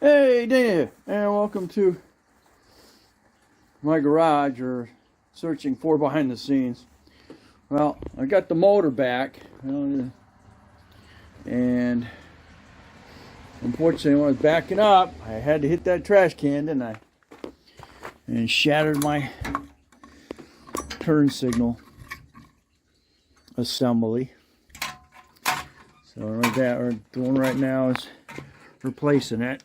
Hey Dana, and welcome to my garage, or searching for behind the scenes. Well, I got the motor back, and unfortunately when I was backing up, I had to hit that trash can, didn't I? And shattered my turn signal assembly. So right that we're doing right now is replacing it.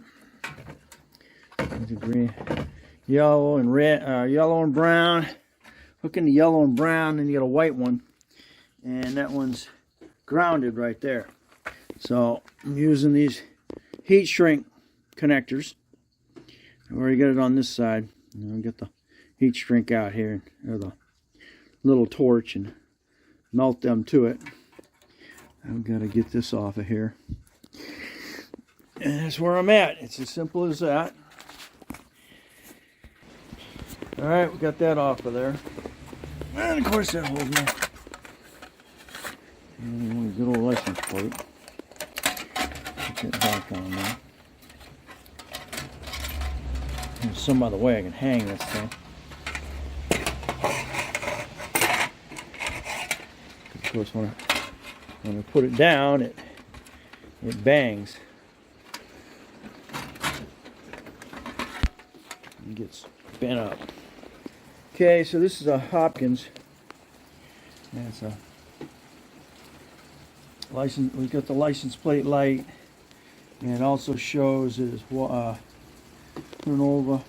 The green, yellow, and red, yellow and brown. Hooking the yellow and brown, and you got a white one, and that one's grounded right there. So I'm using these heat shrink connectors. I already got it on this side. And I'll get the heat shrink out here, or the little torch, and melt them to it. I've got to get this off of here, and that's where I'm at. It's as simple as that. Alright, we got that off of there. And of course that holds me. And good old license plate. Get that back on there. There's some other way I can hang this thing. Of course when I put it down, it bangs. It gets bent up. Okay, so this is a Hopkins, and it's a license. We got the license plate light, and it also shows it is turn over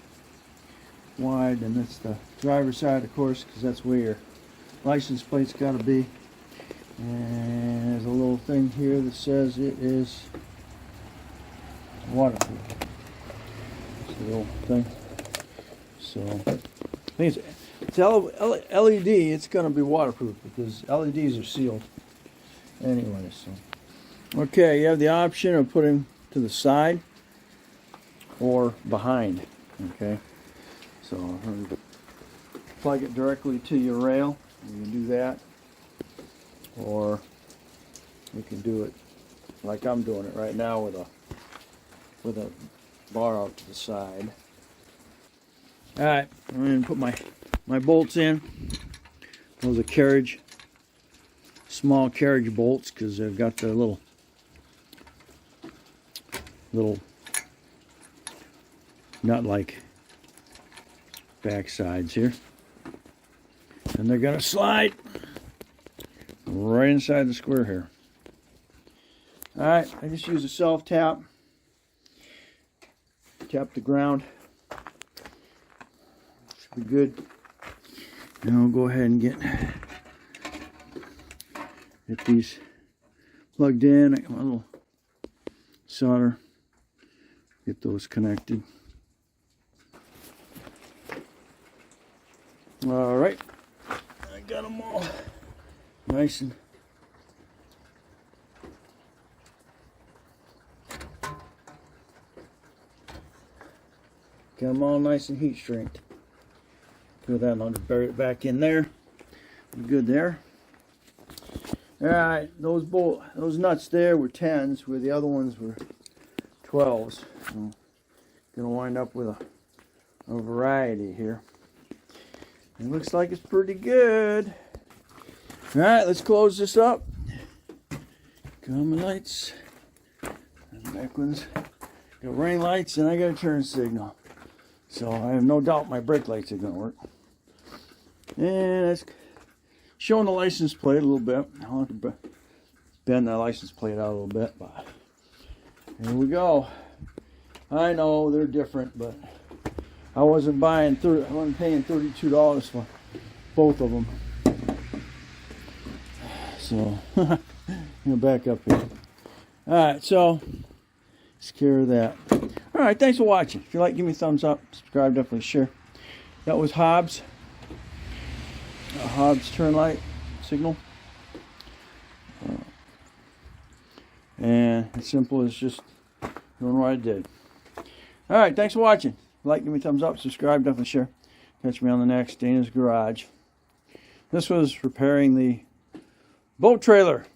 wide, and that's the driver's side, of course, because that's where your license plate's got to be. And there's a little thing here that says it is waterproof. That's the little thing. So I think it's LED. It's going to be waterproof because LEDs are sealed anyway. So okay, you have the option of putting to the side or behind. Okay, so plug it directly to your rail. You can do that, or you can do it like I'm doing it right now with a bar out to the side. Alright, I'm going to put my bolts in. Those are small carriage bolts, because they've got the little nut-like back sides here. And they're going to slide right inside the square here. Alright, I just use a self-tap. Tap the ground. Should be good. Now I'll go ahead and get these plugged in. I got my little solder. Get those connected. Alright. I got them all nice and heat shrinked. Do that, and I'll just bury it back in there. We're good there. Alright, those nuts there were 10s, where the other ones were 12s. So, gonna wind up with a variety here. It looks like it's pretty good. Alright, let's close this up. Come lights. And the back ones got rain lights, and I got a turn signal. So I have no doubt my brake lights are going to work. And it's showing the license plate a little bit. I'll have to bend that license plate out a little bit, but here we go. I know they're different, but I wasn't paying $32 for both of them. So I'm gonna back up here. Alright, so let's care of that. Alright, thanks for watching. If you like, give me a thumbs up, subscribe, definitely share. That was Hobbs. Hobbs turn light signal. And it's simple as just doing what I did. Alright, thanks for watching. If you like, give me a thumbs up, subscribe, definitely share. Catch me on the next Dana's Garage. This was repairing the boat trailer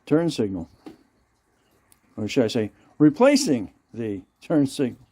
turn signal. Or should I say, replacing the turn signal.